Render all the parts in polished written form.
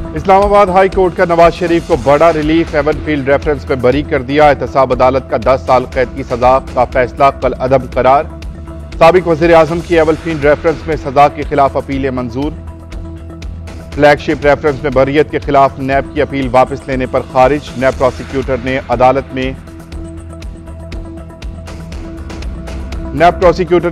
Islamabad high court का नवाज शरीफ को बड़ा रिलीफ, एवनफील्ड रेफरेंस में बरी कर दिया। एहतसाब अदालत का 10 साल कैद की सजा का फैसला कल अदम करार। साबिक वजीर आजम की एवनफील्ड रेफरेंस में सजा के खिलाफ अपीलें मंजूर। फ्लैगशिप रेफरेंस में बरियत के खिलाफ नैब की अपील वापस लेने पर खारिज। नैब प्रोसिक्यूटर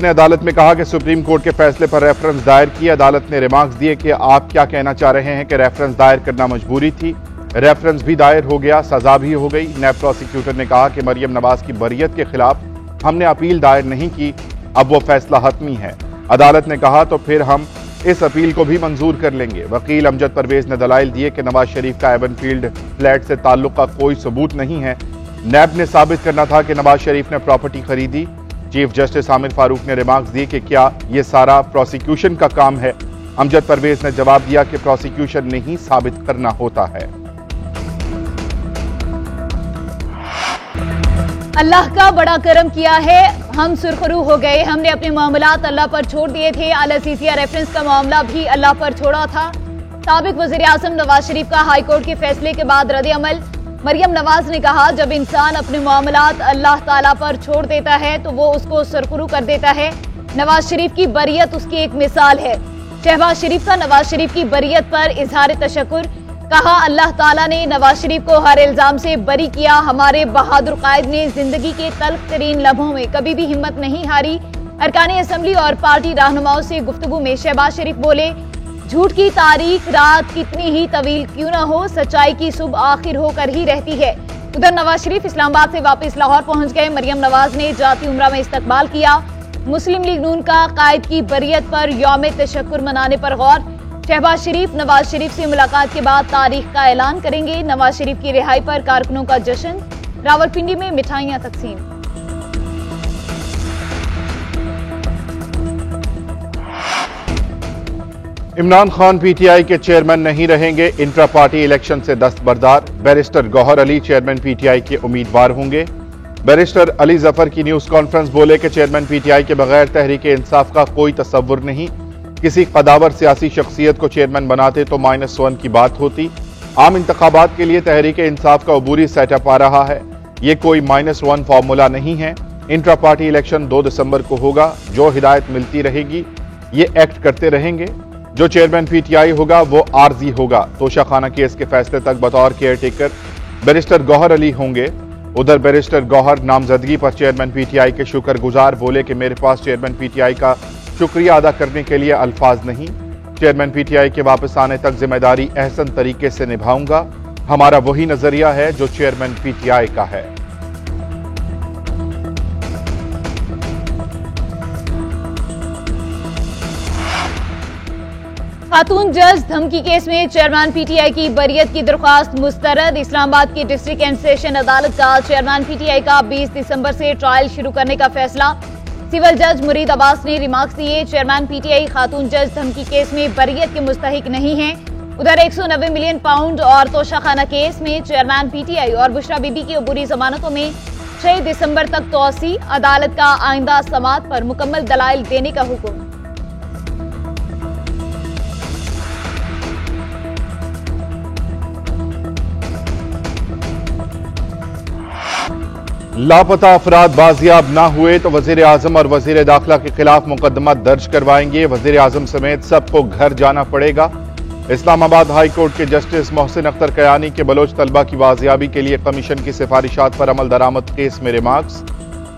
ने अदालत में कहा कि सुप्रीम कोर्ट के फैसले पर रेफरेंस दायर किए। अदालत ने रिमार्क्स दिए कि आप क्या कहना चाह रहे हैं कि रेफरेंस दायर करना मजबूरी थी। रेफरेंस भी दायर हो गया, सजा भी हो गई। नैब प्रोसिक्यूटर ने कहा कि मरियम नवाज की बरियत के खिलाफ हमने अपील दायर नहीं की, अब वो फैसला हतमी है। अदालत ने कहा तो फिर हम इस अपील को भी मंजूर कर लेंगे। वकील अमजद परवेज ने दलाइल दिए कि नवाज शरीफ का एवनफील्ड फ्लैट से ताल्लुक का कोई सबूत नहीं है। नैब ने साबित करना था कि नवाज शरीफ ने प्रॉपर्टी खरीदी। चीफ जस्टिस आमिर फारूक ने रिमार्क्स दिए कि क्या यह सारा प्रोसिक्यूशन का काम है। अमजद परवेज ने जवाब दिया कि प्रोसिक्यूशन ने ही साबित करना होता है। अल्लाह का बड़ा करम किया है, हम सुरखरू हो गए। हमने अपने मामलात अल्लाह पर छोड़ दिए थे। अल सीसिया रेफरेंस का मामला भी अल्लाह पर छोड़ा था। साबिक वजीर आजम नवाज शरीफ का हाईकोर्ट के फैसले के बाद रद्द अमल। मरियम नवाज ने कहा, जब इंसान अपने मामलात अल्लाह ताला पर छोड़ देता है तो वो उसको सरखरू कर देता है। नवाज शरीफ की बरियत उसकी एक मिसाल है। शहबाज शरीफ का नवाज शरीफ की बरियत पर इजहार तशक्कुर। कहा, अल्लाह ताला ने नवाज शरीफ को हर इल्जाम से बरी किया। हमारे बहादुर कायद ने जिंदगी के तल्ख तरीन लम्हों में कभी भी हिम्मत नहीं हारी। अरकान असम्बली और पार्टी रहनुमाओं से गुफ्तगू में शहबाज शरीफ बोले, झूठ की तारीख रात कितनी ही तवील क्यों न हो, सच्चाई की सुबह आखिर होकर ही रहती है। उधर नवाज शरीफ इस्लामाबाद से वापस लाहौर पहुंच गए। मरियम नवाज ने जाती उम्रा में इस्तकबाल किया। मुस्लिम लीग नून का कायद की बरियत पर यौम तशक्कुर मनाने पर गौर। शहबाज शरीफ नवाज शरीफ से मुलाकात के बाद तारीख का ऐलान करेंगे। नवाज शरीफ की रिहाई पर कारकुनों का जश्न। रावलपिंडी में मिठाइयां तकसीम। इमरान खान पीटीआई के चेयरमैन नहीं रहेंगे। इंट्रा पार्टी इलेक्शन से दस्तबरदार। बैरिस्टर गौहर अली चेयरमैन पीटीआई के उम्मीदवार होंगे। बैरिस्टर अली जफर की न्यूज कॉन्फ्रेंस बोले कि चेयरमैन पीटीआई के बगैर तहरीक इंसाफ का कोई तस्वुर नहीं। किसी कदावर सियासी शख्सियत को चेयरमैन बनाते तो -1 की बात होती। आम इंतखाबात के लिए तहरीक इंसाफ का अबूरी सेटअप आ रहा है। ये कोई -1 फार्मूला नहीं है। इंट्रा पार्टी इलेक्शन 2 दिसंबर को होगा। जो हिदायत मिलती रहेगी ये एक्ट करते रहेंगे। जो चेयरमैन पीटीआई होगा वो आर्जी होगा। तोशाखाना केस के फैसले तक बतौर caretaker barrister Gohar Ali होंगे। उधर बैरिस्टर गौहर नामजदगी पर चेयरमैन पीटीआई के शुक्रगुजार। बोले कि मेरे पास चेयरमैन पीटीआई का शुक्रिया अदा करने के लिए अल्फाज नहीं। चेयरमैन पीटीआई के वापस आने तक जिम्मेदारी अहसन तरीके से निभाऊंगा। हमारा वही नजरिया है जो चेयरमैन पीटीआई का है। खातून जज धमकी केस में चेयरमैन पीटीआई की बरियत की दरख्वास्त मुस्तरद। इस्लामाबाद की डिस्ट्रिक्ट एंड सेशन अदालत का चेयरमैन पीटीआई का 20 दिसंबर से ट्रायल शुरू करने का फैसला। सिविल जज मुरीद अब्बास ने रिमार्क्स दिए, चेयरमैन पीटीआई खातून जज धमकी केस में बरियत के मुस्तहिक नहीं है। उधर 190 मिलियन पाउंड और तोशाखाना केस में चेयरमैन पीटीआई और बुशरा बीबी की अबूरी जमानतों में 6 दिसंबर तक तोसी। अदालत का आइंदा समाअत पर मुकम्मल दलाइल देने का हुक्म। लापता अफराद बाजियाब ना हुए तो वजीर आजम और वजीर दाखिला के खिलाफ मुकदमा दर्ज करवाएंगे। वजीर आजम समेत सबको घर जाना पड़ेगा। इस्लामाबाद हाई कोर्ट के जस्टिस मोहसिन अख्तर कयानी के बलोच तलबा की बाजियाबी के लिए कमीशन की सिफारिशात पर अमल दरामद केस में रिमार्क्स।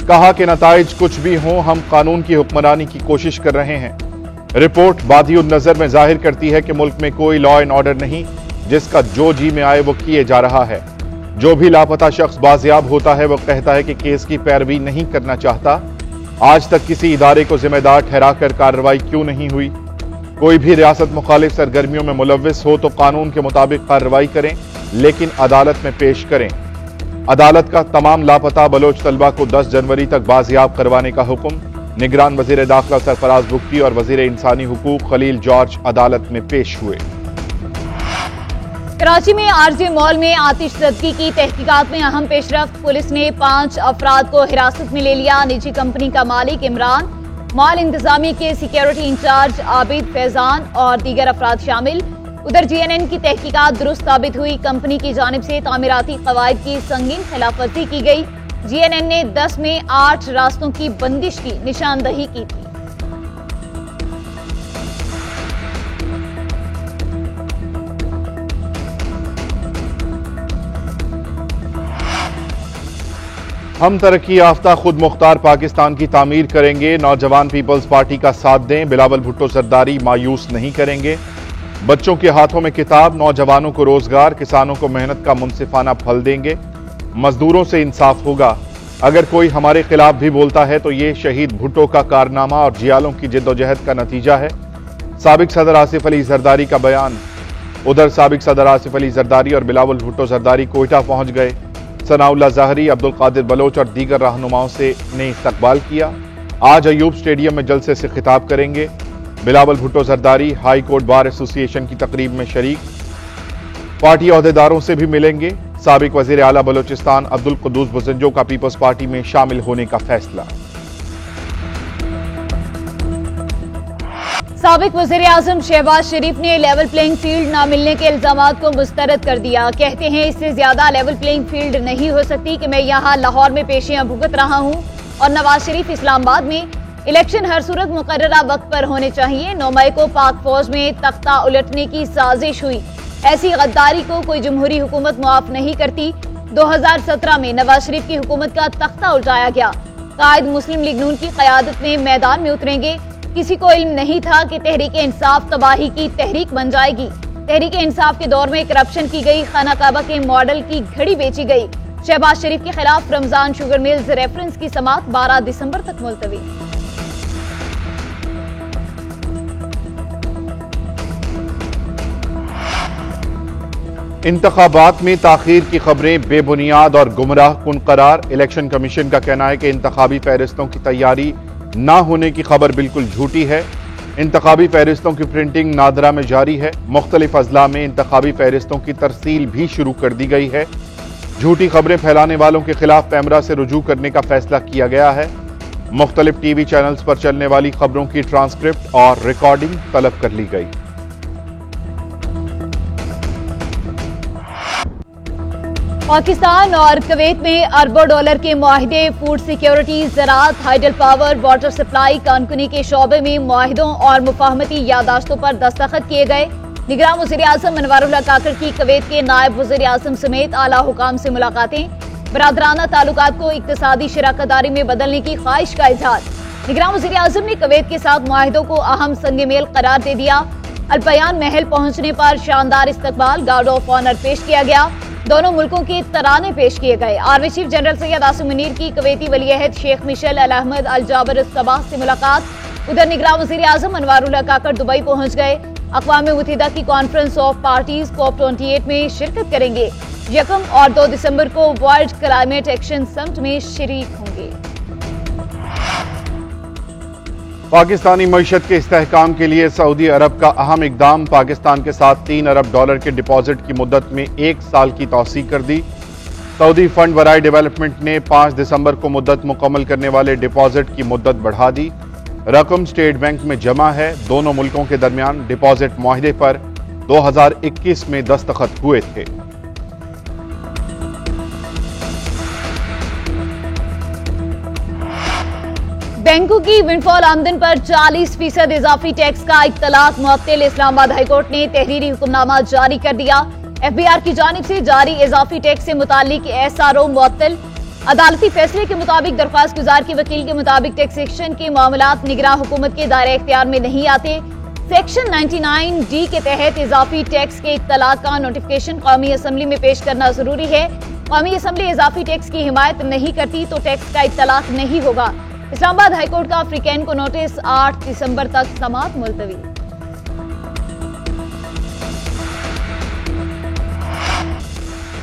कहा कि नताइज कुछ भी हों, हम कानून की हुक्मरानी की कोशिश कर रहे हैं। रिपोर्ट बादियुन नजर में जाहिर करती है कि मुल्क में कोई लॉ एंड ऑर्डर नहीं, जिसका जो जी में आए वो किए जा रहा है। जो भी लापता शख्स बाजियाब होता है वो कहता है कि केस की पैरवी नहीं करना चाहता। आज तक किसी इदारे को जिम्मेदार ठहराकर कार्रवाई क्यों नहीं हुई? कोई भी रियासत मुखालिफ सरगर्मियों में मुलव्विस हो तो कानून के मुताबिक कार्रवाई करें, लेकिन अदालत में पेश करें। अदालत का तमाम लापता बलोच तलबा को 10 जनवरी तक बाजियाब करवाने का हुक्म। निगरान वजीर दाखिला सरफराज बुख्ती और वजीर इंसानी हुकूक खलील जॉर्ज अदालत में पेश हुए। कराची में आरजे मॉल में आतिशज़दगी की तहकीकात में अहम पेशरफ्त। पुलिस ने 5 अफराद को हिरासत में ले लिया। निजी कंपनी का मालिक इमरान, मॉल इंतजामी के सिक्योरिटी इंचार्ज आबिद, फैजान और दीगर अफराद शामिल। उधर जीएनएन की तहकीकात दुरुस्त साबित हुई। कंपनी की जानिब से तामीराती कवायद की संगीन खिलाफवर्जी की गई। जीएनएन ने 10 में 8 रास्तों की बंदिश की निशानदही की थी। हम तरक्की याफ्ता खुद मुख्तार पाकिस्तान की तामीर करेंगे। नौजवान पीपल्स पार्टी का साथ दें। बिलावल भुट्टो जरदारी मायूस नहीं करेंगे। बच्चों के हाथों में किताब, नौजवानों को रोजगार, किसानों को मेहनत का मुनसिफाना फल देंगे। मजदूरों से इंसाफ होगा। अगर कोई हमारे खिलाफ भी बोलता है तो ये शहीद भुट्टो का कारनामा और जियालों की जिद्दोजहद का नतीजा है। साबिक सदर आसिफ अली जरदारी का बयान। उधर साबिक सदर आसिफ अली जरदारी और बिलावल भुट्टो जरदारी कोयटा पहुंच गए। सनाउल्लाह ज़ाहरी, अब्दुल कादिर बलोच और दीगर रहनुमाओं से ने इस्तकबाल किया। आज अयूब स्टेडियम में जलसे से खिताब करेंगे। Bilawal Bhutto Zardari high court bar association की तकरीब में शरीक। पार्टी अहदेदारों से भी मिलेंगे। साबिक वजीर आला बलोचिस्तान अब्दुल कुद्दूस बुज़ंजो का पीपल्स पार्टी में शामिल होने का फैसला। साबिक वज़ीर आज़म शहबाज शरीफ ने लेवल प्लेइंग फील्ड न मिलने के इल्जामात को मुस्तरद कर दिया। कहते हैं इससे ज्यादा लेवल प्लेइंग फील्ड नहीं हो सकती कि मैं यहाँ लाहौर में पेशियां भुगत रहा हूँ और नवाज शरीफ इस्लामाबाद में। इलेक्शन हर सूरत मुकर्ररा वक्त पर होने चाहिए। 9 मई को पाक फौज में तख्ता उलटने की साजिश हुई। ऐसी गद्दारी को कोई जमहूरी हुकूमत मुआफ नहीं करती। 2017 में नवाज शरीफ की हुकूमत का तख्ता उठाया गया। कायद मुस्लिम लीग नून की क़यादत में मैदान में उतरेंगे। किसी को इल्म नहीं था कि तहरीक इंसाफ तबाही की तहरीक बन जाएगी। तहरीक इंसाफ के दौर में करप्शन की गई। खाना काबा के मॉडल की घड़ी बेची गई। शहबाज शरीफ के खिलाफ रमजान शुगर मिल्स रेफरेंस की समाअत 12 दिसंबर तक मुलतवी। इंतखाबात में ताखीर की खबरें बेबुनियाद और गुमराह कुन करार। इलेक्शन कमीशन का कहना है कि इंतखाबी फहरिस्तों की तैयारी ना होने की खबर बिल्कुल झूठी है। इंतखाबी फहरिस्तों की प्रिंटिंग नादरा में जारी है। मुख्तलिफ अजला में इंतखाबी फहरिस्तों की तरसील भी शुरू कर दी गई है। झूठी खबरें फैलाने वालों के खिलाफ पैमरा से रुजू करने का फैसला किया गया है। मुख्तलिफ टीवी चैनल्स पर चलने वाली खबरों की ट्रांसक्रिप्ट और रिकॉर्डिंग तलब कर ली गई। पाकिस्तान और कुवैत में अरबों डॉलर के मुआहिदे। फूड सिक्योरिटी, ज़राअत, हाइडल पावर, वाटर सप्लाई, कानूनी के शोबे में मुआहिदों और मुफाहमती यादाश्तों पर दस्तखत किए गए। निगरान वज़ीर आज़म अनवारुल्लाह काकड़ की कुवैत के नायब वज़ीर आज़म समेत आला हुकाम से मुलाकातें। बरादराना ताल्लुकात को इक्तिसादी शराकतदारी में बदलने की ख्वाहिश का इजहार। निगरान वज़ीर आज़म ने कुवैत के साथ मुआहिदों को अहम संग मेल करार दे दिया। अलबयान महल पहुंचने पर शानदार इस्तकबाल, गार्ड ऑफ ऑनर पेश किया गया। दोनों मुल्कों के तराने पेश किए गए। Army chief general Syed Asim Munir की कुवैती वलीअहद शेख मिशेल अल अहमद अल जाबर सबाह से मुलाकात। उधर निगरान वज़ीर आज़म अनवारुल्लाह काकड़ दुबई पहुंच गए। अक़वाम मुत्तहिदा की कॉन्फ्रेंस ऑफ पार्टीज COP28 में शिरकत करेंगे। 1 और 2 दिसंबर को वर्ल्ड क्लाइमेट एक्शन समिट में शरीक होंगे। पाकिस्तानी मईशत के इस्तेहकाम के लिए सऊदी अरब का अहम इकदाम। पाकिस्तान के साथ $3 अरब के डिपॉजिट की मुद्दत में 1 साल की तौसीक कर दी। सऊदी फंड वराई डेवलपमेंट ने 5 दिसंबर को मुद्दत मुकम्मल करने वाले डिपॉजिट की मुद्दत बढ़ा दी। रकम स्टेट बैंक में जमा है। दोनों मुल्कों के दरमियान डिपॉजिट मुआहिदे पर 2021 में दस्तखत हुए थे। बैंकों की विंडफॉल आमदन पर 40% इजाफी टैक्स का इत्तलाक मुअत्तल। इस्लामाबाद हाईकोर्ट ने तहरीरी हुक्मनामा जारी कर दिया। FBI की जानिब से जारी इजाफी टैक्स से मुताल्लिक SRO मुअत्तल। अदालती फैसले के मुताबिक दरख्वास्त गुजार के वकील के मुताबिक टैक्सेशन के मामलात निगरान हुकूमत के दायरे इख्तियार में नहीं आते। सेक्शन 99D के तहत इजाफी टैक्स के इत्तलाक का नोटिफिकेशन कौमी असम्बली में पेश करना जरूरी है। कौमी असम्बली इजाफी टैक्स की हिमायत नहीं करती तो टैक्स का इत्तलाक नहीं होगा। इस्लामाबाद हाईकोर्ट का अफ्रीकैन को नोटिस 8 दिसंबर तक समाअत मुलतवी।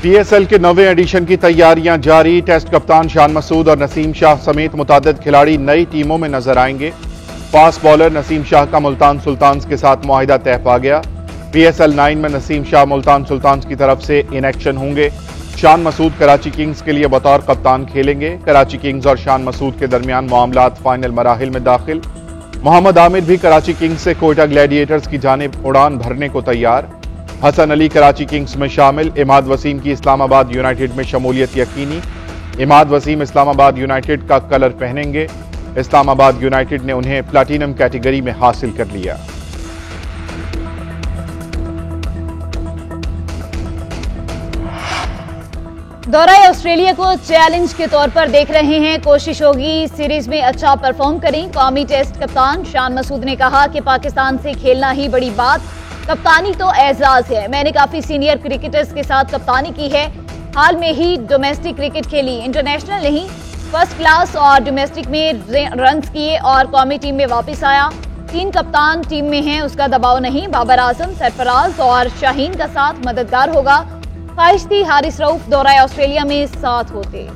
PSL के 9वें एडिशन की तैयारियां जारी। टेस्ट कप्तान शान मसूद और नसीम शाह समेत मुतादिद खिलाड़ी नई टीमों में नजर आएंगे। फास्ट बॉलर नसीम शाह का मुल्तान सुल्तान्स के साथ मुआहिदा तय पा गया। PSL 9 में नसीम शाह मुल्तान सुल्तान्स की तरफ से इन एक्शन होंगे। शान मसूद कराची किंग्स के लिए बतौर कप्तान खेलेंगे। कराची किंग्स और शान मसूद के दरमियान मामलात फाइनल मराहिल में दाखिल। मोहम्मद आमिर भी कराची किंग्स से कोयटा ग्लैडिएटर्स की जानिब उड़ान भरने को तैयार। हसन अली कराची किंग्स में शामिल। इमाद वसीम की इस्लामाबाद यूनाइटेड में शमूलियत यकीनी। इमाद वसीम इस्लामाबाद यूनाइटेड का कलर पहनेंगे। इस्लामाबाद यूनाइटेड ने उन्हें प्लैटिनम कैटेगरी में हासिल कर लिया। दौरा ऑस्ट्रेलिया को चैलेंज के तौर पर देख रहे हैं। कोशिश होगी सीरीज में अच्छा परफॉर्म करें। कौमी टेस्ट कप्तान शान मसूद ने कहा कि पाकिस्तान से खेलना ही बड़ी बात, कप्तानी तो एजाज है। मैंने काफी सीनियर क्रिकेटर्स के साथ कप्तानी की है। हाल में ही डोमेस्टिक क्रिकेट खेली, इंटरनेशनल नहीं, फर्स्ट क्लास और डोमेस्टिक में रन्स किए और कौमी टीम में वापस आया। 3 कप्तान टीम में हैं, उसका दबाव नहीं। बाबर आजम, सरफराज और शाहीन का साथ मददगार होगा। ख्वाहिश थी हारिस रऊफ दौरा ऑस्ट्रेलिया में साथ होते।